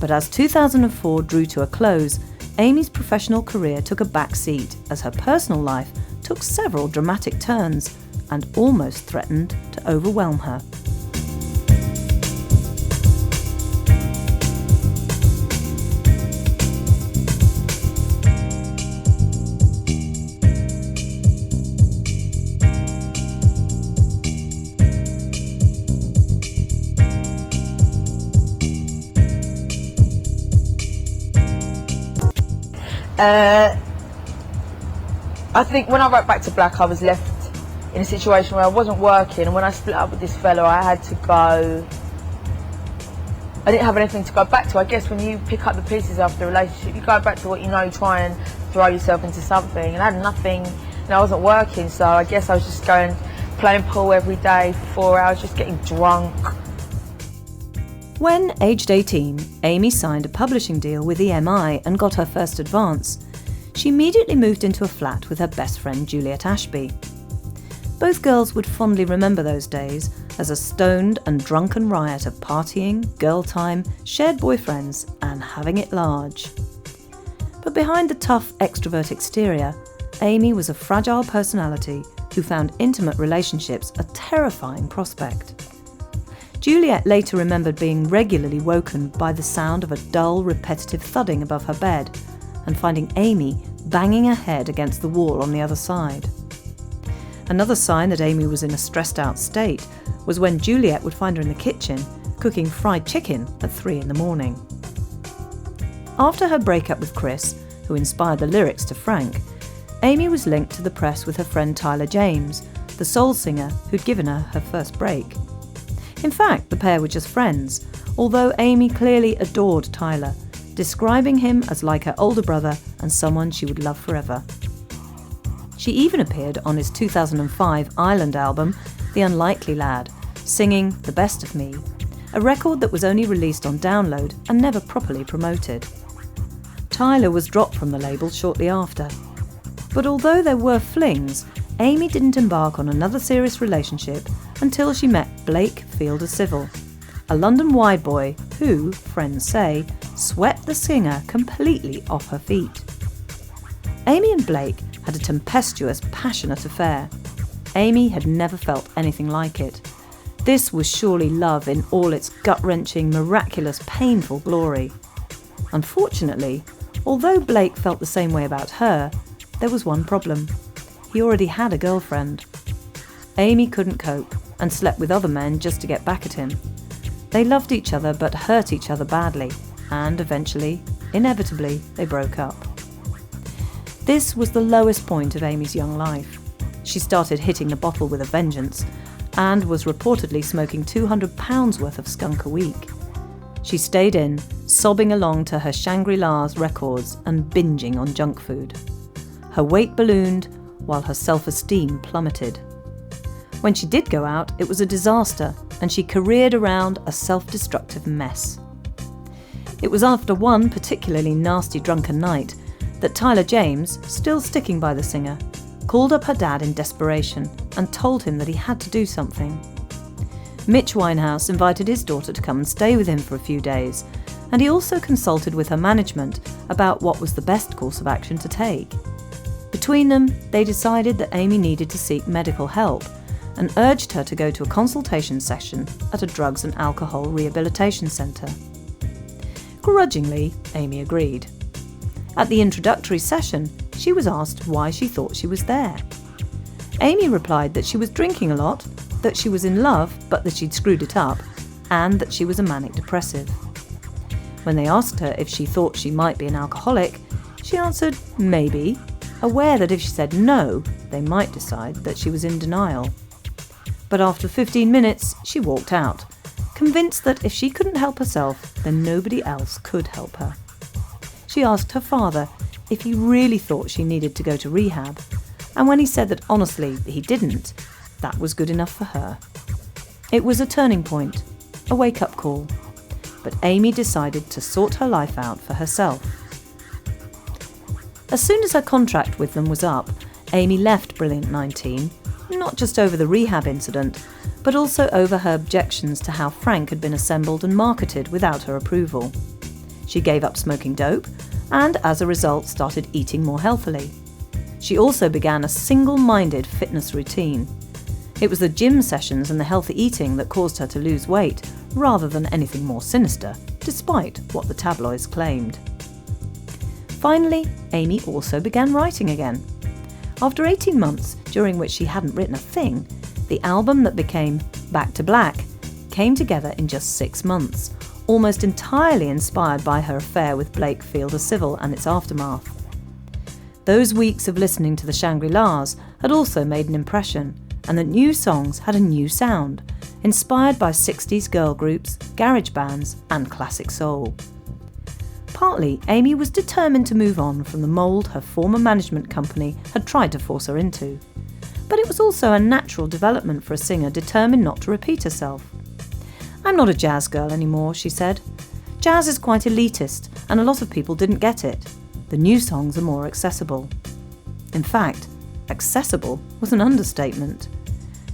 But as 2004 drew to a close, Amy's professional career took a back seat as her personal life took several dramatic turns and almost threatened to overwhelm her. I think when I wrote Back to Black, I was left in a situation where I wasn't working, and when I split up with this fellow, I had to go. I didn't have anything to go back to. I guess when you pick up the pieces after a relationship, you go back to what you know, try and throw yourself into something, and I had nothing, and I wasn't working, so I guess I was just going, playing pool every day for 4 hours, just getting drunk. When, aged 18, Amy signed a publishing deal with EMI and got her first advance, she immediately moved into a flat with her best friend Juliet Ashby. Both girls would fondly remember those days as a stoned and drunken riot of partying, girl time, shared boyfriends, and having it large. But behind the tough extrovert exterior, Amy was a fragile personality who found intimate relationships a terrifying prospect. Juliet later remembered being regularly woken by the sound of a dull, repetitive thudding above her bed, and finding Amy banging her head against the wall on the other side. Another sign that Amy was in a stressed-out state was when Juliet would find her in the kitchen, cooking fried chicken at 3 a.m. After her breakup with Chris, who inspired the lyrics to Frank, Amy was linked to the press with her friend Tyler James, the soul singer who'd given her her first break. In fact, the pair were just friends, although Amy clearly adored Tyler, describing him as like her older brother and someone she would love forever. She even appeared on his 2005 Island album, The Unlikely Lad, singing The Best of Me, a record that was only released on download and never properly promoted. Tyler was dropped from the label shortly after. But although there were flings, Amy didn't embark on another serious relationship until she met Blake Fielder-Civil, a London-wide boy who, friends say, swept the singer completely off her feet. Amy and Blake had a tempestuous, passionate affair. Amy had never felt anything like it. This was surely love in all its gut-wrenching, miraculous, painful glory. Unfortunately, although Blake felt the same way about her, there was one problem. He already had a girlfriend. Amy couldn't cope and slept with other men just to get back at him. They loved each other but hurt each other badly, and eventually, inevitably, they broke up. This was the lowest point of Amy's young life. She started hitting the bottle with a vengeance and was reportedly smoking £200 worth of skunk a week. She stayed in, sobbing along to her Shangri-La's records and binging on junk food. Her weight ballooned while her self-esteem plummeted. When she did go out, it was a disaster, and she careered around a self-destructive mess. It was after one particularly nasty drunken night that Tyler James, still sticking by the singer, called up her dad in desperation and told him that he had to do something. Mitch Winehouse invited his daughter to come and stay with him for a few days, and he also consulted with her management about what was the best course of action to take. Between them, they decided that Amy needed to seek medical help and urged her to go to a consultation session at a drugs and alcohol rehabilitation centre. Grudgingly, Amy agreed. At the introductory session, she was asked why she thought she was there. Amy replied that she was drinking a lot, that she was in love but that she'd screwed it up, and that she was a manic depressive. When they asked her if she thought she might be an alcoholic, she answered maybe, aware that if she said no, they might decide that she was in denial. But after 15 minutes, she walked out, convinced that if she couldn't help herself, then nobody else could help her. She asked her father if he really thought she needed to go to rehab, and when he said that honestly he didn't, that was good enough for her. It was a turning point, a wake-up call, but Amy decided to sort her life out for herself. As soon as her contract with them was up, Amy left Brilliant 19, not just over the rehab incident, but also over her objections to how Frank had been assembled and marketed without her approval. She gave up smoking dope and, as a result, started eating more healthily. She also began a single-minded fitness routine. It was the gym sessions and the healthy eating that caused her to lose weight, rather than anything more sinister, despite what the tabloids claimed. Finally, Amy also began writing again. After 18 months, during which she hadn't written a thing, the album that became Back to Black came together in just 6 months, almost entirely inspired by her affair with Blake Fielder-Civil and its aftermath. Those weeks of listening to the Shangri-Las had also made an impression, and the new songs had a new sound, inspired by 60s girl groups, garage bands and classic soul. Partly, Amy was determined to move on from the mould her former management company had tried to force her into. But it was also a natural development for a singer determined not to repeat herself. "I'm not a jazz girl anymore," she said. "Jazz is quite elitist, and a lot of people didn't get it. The new songs are more accessible." In fact, accessible was an understatement.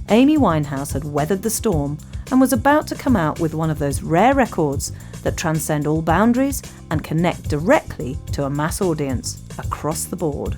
Amy Winehouse had weathered the storm and was about to come out with one of those rare records that transcend all boundaries and connect directly to a mass audience across the board.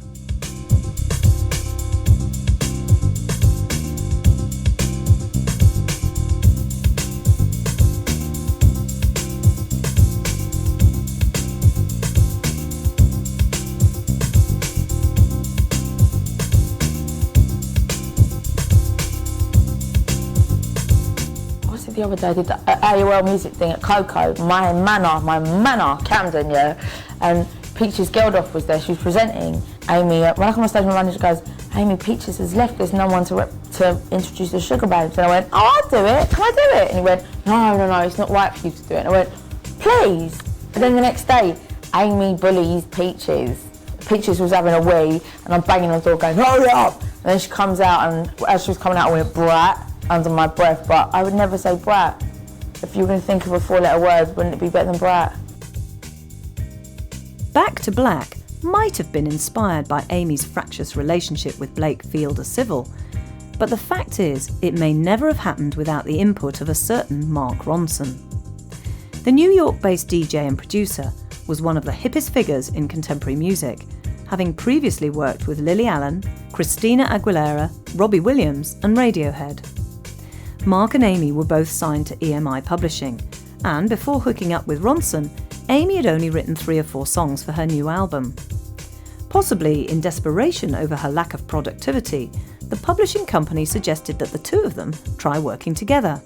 The other day I did the AOL music thing at Coco, my manor, Camden, yeah, and Peaches Geldof was there, she was presenting. Amy, when I come on stage, my manager goes, "Amy, Peaches has left, there's no one to introduce the Sugar Babes." And I went, "Oh, I'll do it, can I do it?" And he went, No, it's not right for you to do it. And I went, "Please." And then the next day, Amy bullies Peaches. Peaches was having a wee, and I'm banging on the door going, "Hurry up!" And then she comes out, and as she was coming out, I went, "Brat," under my breath, but I would never say brat. If you were going to think of a 4-letter word, wouldn't it be better than brat? Back to Black might have been inspired by Amy's fractious relationship with Blake Fielder Civil, but the fact is it may never have happened without the input of a certain Mark Ronson. The New York-based DJ and producer was one of the hippest figures in contemporary music, having previously worked with Lily Allen, Christina Aguilera, Robbie Williams and Radiohead. Mark and Amy were both signed to EMI Publishing, and before hooking up with Ronson, Amy had only written 3 or 4 songs for her new album. Possibly in desperation over her lack of productivity, the publishing company suggested that the two of them try working together.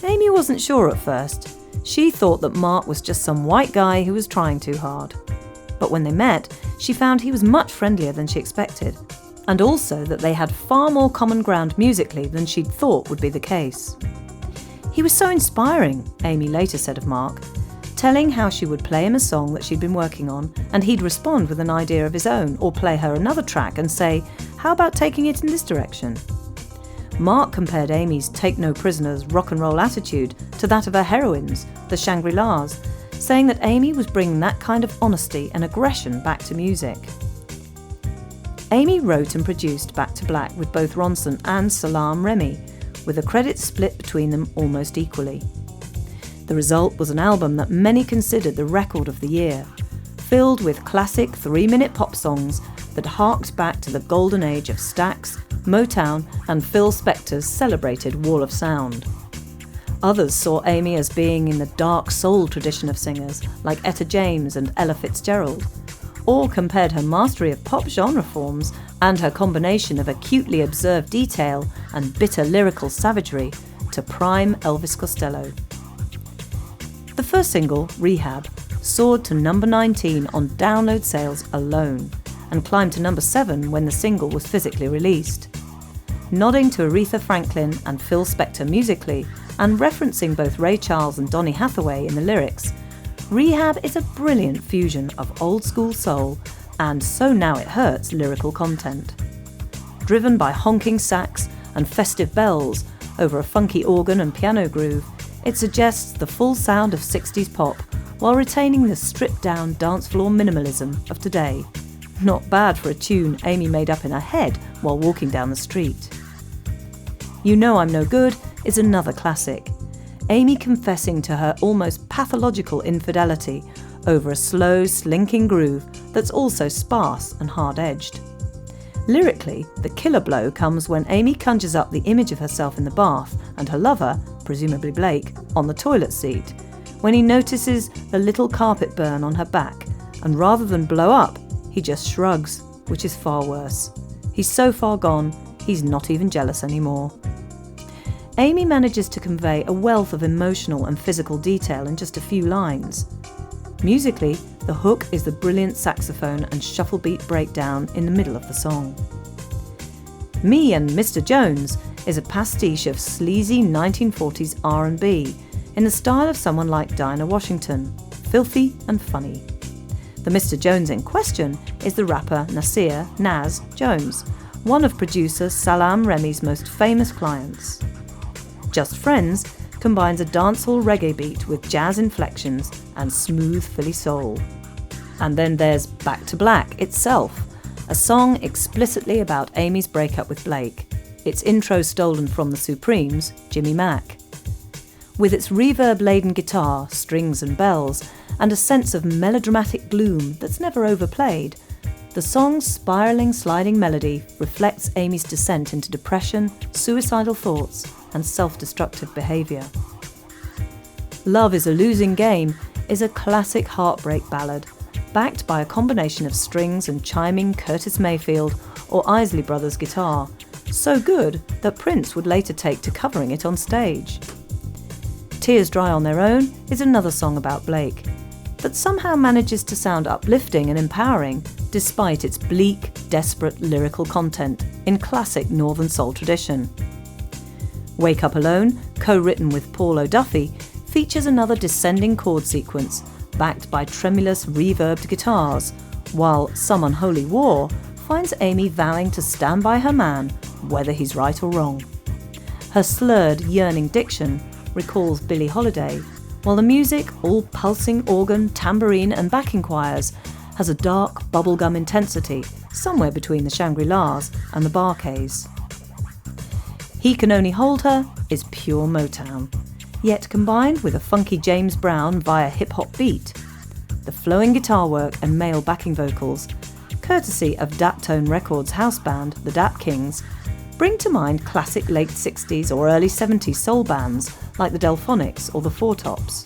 Amy wasn't sure at first. She thought that Mark was just some white guy who was trying too hard. But when they met, she found he was much friendlier than she expected, and also that they had far more common ground musically than she'd thought would be the case. He was so inspiring, Amy later said of Mark, telling how she would play him a song that she'd been working on, and he'd respond with an idea of his own, or play her another track and say, "How about taking it in this direction?" Mark compared Amy's take no prisoners rock and roll attitude to that of her heroines, the Shangri-Las, saying that Amy was bringing that kind of honesty and aggression back to music. Amy wrote and produced Back to Black with both Ronson and Salaam Remi, with the credits split between them almost equally. The result was an album that many considered the record of the year, filled with classic 3-minute pop songs that harked back to the golden age of Stax, Motown and Phil Spector's celebrated Wall of Sound. Others saw Amy as being in the dark soul tradition of singers like Etta James and Ella Fitzgerald, or compared her mastery of pop genre forms and her combination of acutely observed detail and bitter lyrical savagery to prime Elvis Costello. The first single, Rehab, soared to number 19 on download sales alone, and climbed to number 7 when the single was physically released. Nodding to Aretha Franklin and Phil Spector musically, and referencing both Ray Charles and Donny Hathaway in the lyrics, Rehab is a brilliant fusion of old-school soul and So Now It Hurts lyrical content. Driven by honking sax and festive bells over a funky organ and piano groove, it suggests the full sound of 60s pop while retaining the stripped-down dance floor minimalism of today. Not bad for a tune Amy made up in her head while walking down the street. You Know I'm No Good is another classic, Amy confessing to her almost pathological infidelity over a slow, slinking groove that's also sparse and hard-edged. Lyrically, the killer blow comes when Amy conjures up the image of herself in the bath and her lover, presumably Blake, on the toilet seat, when he notices the little carpet burn on her back, and rather than blow up, he just shrugs, which is far worse. He's so far gone, he's not even jealous anymore. Amy manages to convey a wealth of emotional and physical detail in just a few lines. Musically, the hook is the brilliant saxophone and shuffle beat breakdown in the middle of the song. Me and Mr. Jones is a pastiche of sleazy 1940s R&B in the style of someone like Dinah Washington, filthy and funny. The Mr. Jones in question is the rapper Nasir Naz Jones, one of producer Salaam Remi's most famous clients. Just Friends combines a dancehall reggae beat with jazz inflections and smooth Philly soul. And then there's Back to Black itself, a song explicitly about Amy's breakup with Blake, its intro stolen from the Supremes' Jimmy Mack. With its reverb-laden guitar, strings and bells, and a sense of melodramatic gloom that's never overplayed, the song's spiralling, sliding melody reflects Amy's descent into depression, suicidal thoughts, and self-destructive behaviour. Love is a Losing Game is a classic heartbreak ballad, backed by a combination of strings and chiming Curtis Mayfield or Isley Brothers guitar, so good that Prince would later take to covering it on stage. Tears Dry on Their Own is another song about Blake, that somehow manages to sound uplifting and empowering despite its bleak, desperate lyrical content in classic Northern Soul tradition. Wake Up Alone, co-written with Paul O'Duffy, features another descending chord sequence backed by tremulous reverbed guitars, while Some Unholy War finds Amy vowing to stand by her man, whether he's right or wrong. Her slurred, yearning diction recalls Billie Holiday, while the music, all pulsing organ, tambourine and backing choirs, has a dark bubblegum intensity somewhere between the Shangri-Las and the Bar-Kays. He Can Only Hold Her is pure Motown, yet combined with a funky James Brown via hip-hop beat. The flowing guitar work and male backing vocals, courtesy of Daptone Records house band, the Dap Kings, bring to mind classic late 60s or early 70s soul bands like the Delphonics or the Four Tops.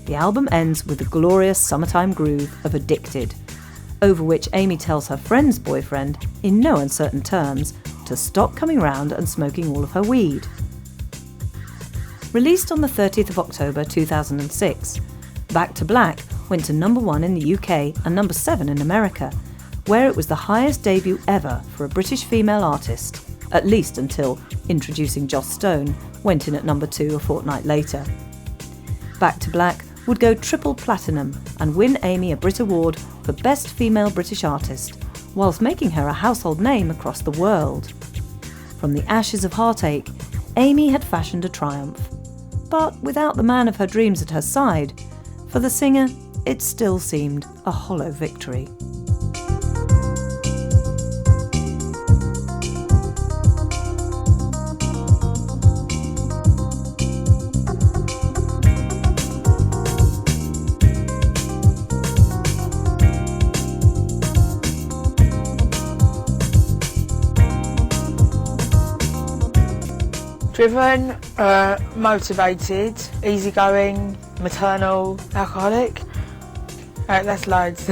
The album ends with the glorious summertime groove of Addicted, over which Amy tells her friend's boyfriend, in no uncertain terms, to stop coming round and smoking all of her weed. Released on the 30th of October 2006, Back to Black went to number 1 in the UK and number 7 in America, where it was the highest debut ever for a British female artist, at least until Introducing Joss Stone went in at number 2 a fortnight later. Back to Black would go triple platinum and win Amy a Brit Award for Best Female British Artist, whilst making her a household name across the world. From the ashes of heartache, Amy had fashioned a triumph. But without the man of her dreams at her side, for the singer, it still seemed a hollow victory. Driven, motivated, easygoing, maternal, alcoholic. That's loads.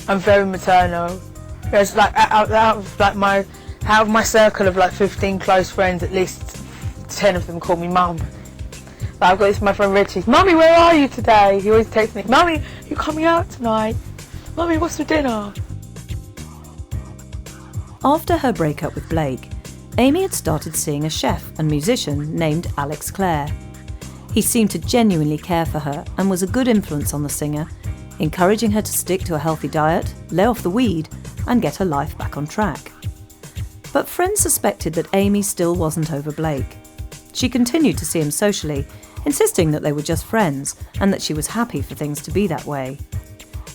I'm very maternal. There's like out of my circle of like 15 close friends, at least 10 of them call me mum. Like I've got this my friend Richie. Mummy, where are you today? He always texts me, Mummy, you coming out tonight? Mummy, what's for dinner? After her breakup with Blake, Amy had started seeing a chef and musician named Alex Clare. He seemed to genuinely care for her and was a good influence on the singer, encouraging her to stick to a healthy diet, lay off the weed, and get her life back on track. But friends suspected that Amy still wasn't over Blake. She continued to see him socially, insisting that they were just friends and that she was happy for things to be that way.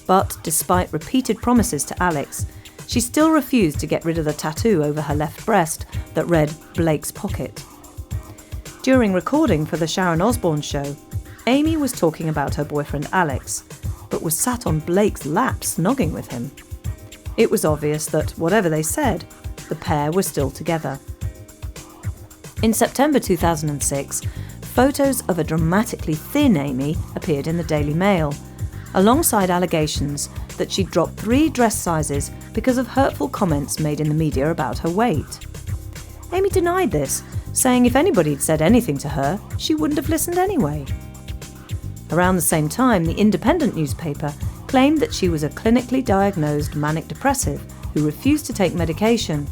But despite repeated promises to Alex, she still refused to get rid of the tattoo over her left breast that read Blake's Pocket. During recording for the Sharon Osbourne show, Amy was talking about her boyfriend Alex, but was sat on Blake's lap snogging with him. It was obvious that, whatever they said, the pair were still together. In September 2006, photos of a dramatically thin Amy appeared in the Daily Mail, alongside allegations that she'd dropped 3 dress sizes because of hurtful comments made in the media about her weight. Amy denied this, saying if anybody had said anything to her, she wouldn't have listened anyway. Around the same time, the Independent newspaper claimed that she was a clinically diagnosed manic depressive who refused to take medication,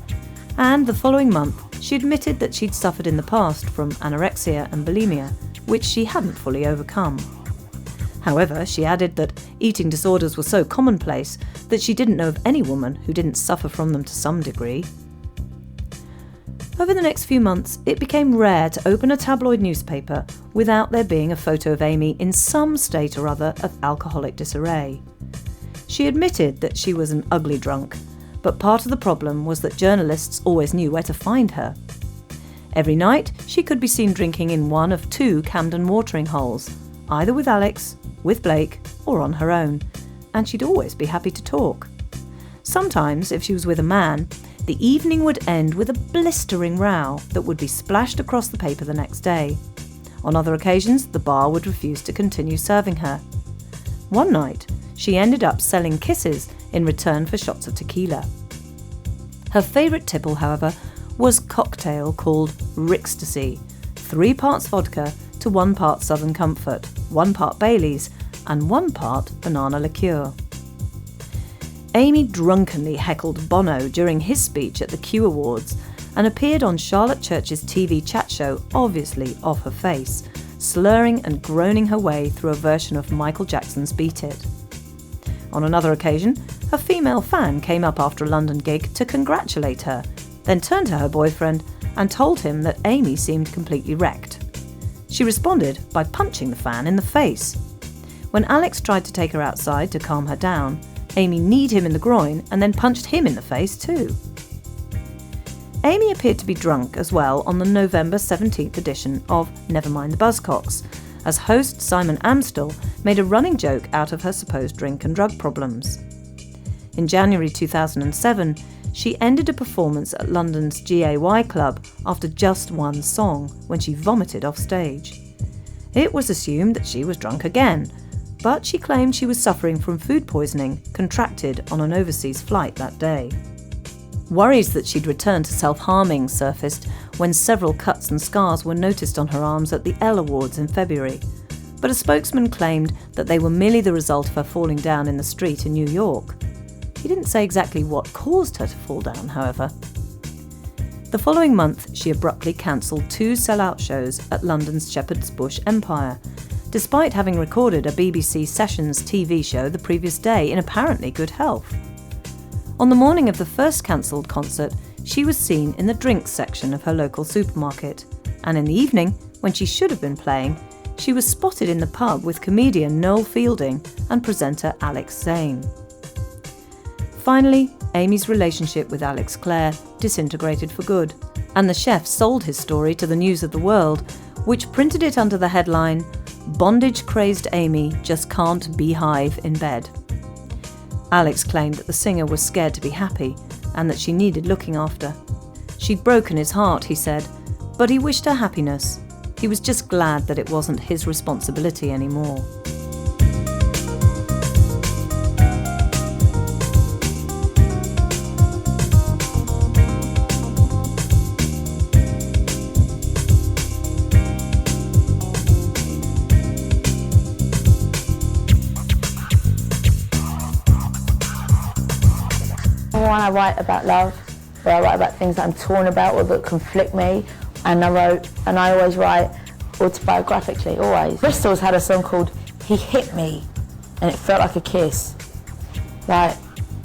and the following month she admitted that she'd suffered in the past from anorexia and bulimia, which she hadn't fully overcome. However, she added that eating disorders were so commonplace that she didn't know of any woman who didn't suffer from them to some degree. Over the next few months, it became rare to open a tabloid newspaper without there being a photo of Amy in some state or other of alcoholic disarray. She admitted that she was an ugly drunk, but part of the problem was that journalists always knew where to find her. Every night, she could be seen drinking in one of 2 Camden watering holes, either with Alex, with Blake, or on her own, and she'd always be happy to talk. Sometimes, if she was with a man, the evening would end with a blistering row that would be splashed across the paper the next day. On other occasions, the bar would refuse to continue serving her. One night, she ended up selling kisses in return for shots of tequila. Her favourite tipple, however, was cocktail called Rickstasy, 3 parts vodka to 1 part Southern Comfort, 1 part Baileys, and 1 part banana liqueur. Amy drunkenly heckled Bono during his speech at the Q Awards and appeared on Charlotte Church's TV chat show obviously off her face, slurring and groaning her way through a version of Michael Jackson's Beat It. On another occasion, a female fan came up after a London gig to congratulate her, then turned to her boyfriend and told him that Amy seemed completely wrecked. She responded by punching the fan in the face. When Alex tried to take her outside to calm her down, Amy kneed him in the groin and then punched him in the face too. Amy appeared to be drunk as well on the November 17th edition of Never Mind the Buzzcocks, as host Simon Amstel made a running joke out of her supposed drink and drug problems. In January 2007, she ended a performance at London's GAY Club after just one song, when she vomited off stage. It was assumed that she was drunk again, but she claimed she was suffering from food poisoning contracted on an overseas flight that day. Worries that she'd returned to self-harming surfaced when several cuts and scars were noticed on her arms at the Elle Awards in February, but a spokesman claimed that they were merely the result of her falling down in the street in New York. He didn't say exactly what caused her to fall down, however. The following month, she abruptly cancelled 2 sell-out shows at London's Shepherd's Bush Empire, despite having recorded a BBC Sessions TV show the previous day in apparently good health. On the morning of the first cancelled concert, she was seen in the drinks section of her local supermarket, and in the evening, when she should have been playing, she was spotted in the pub with comedian Noel Fielding and presenter Alex Zane. Finally, Amy's relationship with Alex Clare disintegrated for good, and the chef sold his story to the News of the World, which printed it under the headline, "Bondage-crazed Amy just can't beehive in bed." Alex claimed that the singer was scared to be happy and that she needed looking after. She'd broken his heart, he said, but he wished her happiness. He was just glad that it wasn't his responsibility anymore. When I write about love, or I write about things that I'm torn about or that conflict me, and I always write autobiographically, always. Bristol's had a song called He Hit Me, and it felt like a kiss. Like,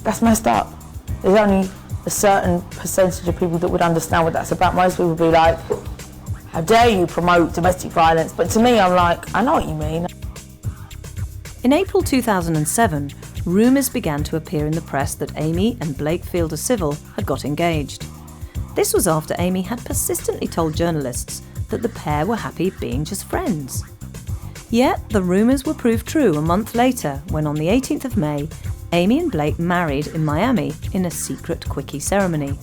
that's messed up. There's only a certain percentage of people that would understand what that's about. Most people would be like, how dare you promote domestic violence? But to me, I'm like, I know what you mean. In April 2007, rumours began to appear in the press that Amy and Blake Fielder Civil had got engaged. This was after Amy had persistently told journalists that the pair were happy being just friends. Yet the rumours were proved true a month later when on the 18th of May, Amy and Blake married in Miami in a secret quickie ceremony.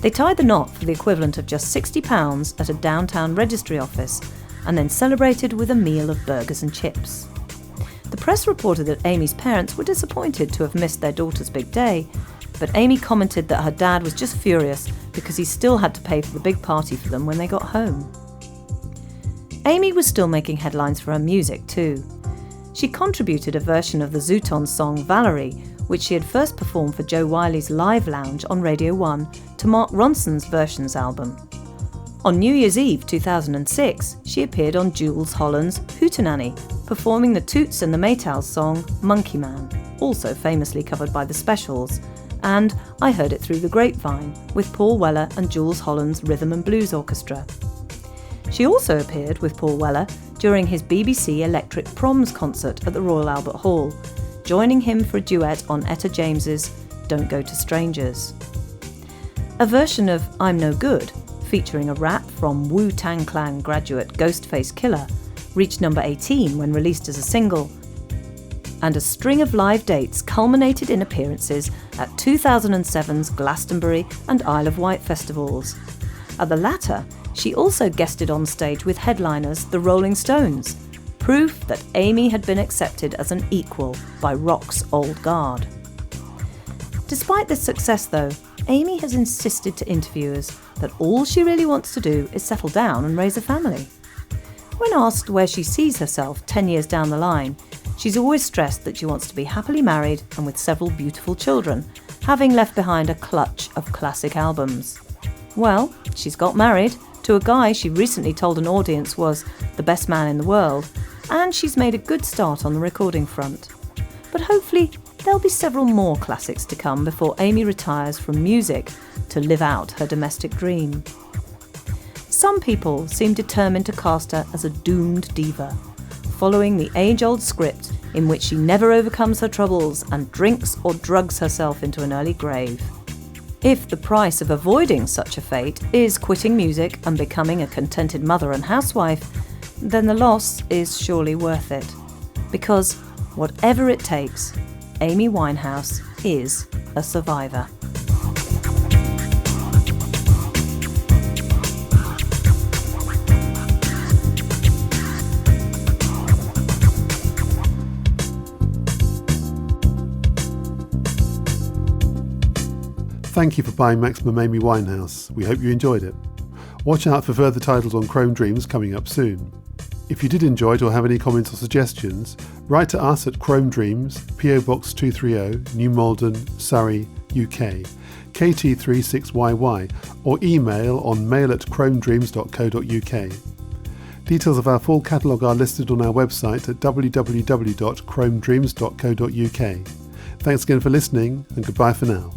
They tied the knot for the equivalent of just £60 at a downtown registry office and then celebrated with a meal of burgers and chips. The press reported that Amy's parents were disappointed to have missed their daughter's big day, but Amy commented that her dad was just furious because he still had to pay for the big party for them when they got home. Amy was still making headlines for her music too. She contributed a version of the Zooton song Valerie, which she had first performed for Joe Wiley's Live Lounge on Radio 1, to Mark Ronson's Versions album. On New Year's Eve 2006, she appeared on Jools Holland's Hootenanny, performing the Toots and the Maytals song Monkey Man, also famously covered by the Specials, and I Heard It Through the Grapevine with Paul Weller and Jools Holland's Rhythm and Blues Orchestra. She also appeared with Paul Weller during his BBC Electric Proms concert at the Royal Albert Hall, joining him for a duet on Etta James's Don't Go to Strangers. A version of I'm No Good, featuring a rap from Wu-Tang Clan graduate Ghostface Killah, reached number 18 when released as a single, and a string of live dates culminated in appearances at 2007's Glastonbury and Isle of Wight festivals. At the latter, she also guested on stage with headliners the Rolling Stones, proof that Amy had been accepted as an equal by rock's old guard. Despite this success though, Amy has insisted to interviewers that all she really wants to do is settle down and raise a family. When asked where she sees herself 10 years down the line, she's always stressed that she wants to be happily married and with several beautiful children, having left behind a clutch of classic albums. Well, she's got married to a guy she recently told an audience was the best man in the world, and she's made a good start on the recording front. But hopefully there'll be several more classics to come before Amy retires from music to live out her domestic dream. Some people seem determined to cast her as a doomed diva, following the age-old script in which she never overcomes her troubles and drinks or drugs herself into an early grave. If the price of avoiding such a fate is quitting music and becoming a contented mother and housewife, then the loss is surely worth it. Because whatever it takes, Amy Winehouse is a survivor. Thank you for buying Maximum Amy Winehouse. We hope you enjoyed it. Watch out for further titles on Chrome Dreams coming up soon. If you did enjoy it or have any comments or suggestions, write to us at Chrome Dreams, PO Box 230, New Malden, Surrey, UK, KT36YY, or email on mail@chromedreams.co.uk. Details of our full catalogue are listed on our website at www.chromedreams.co.uk. Thanks again for listening, and goodbye for now.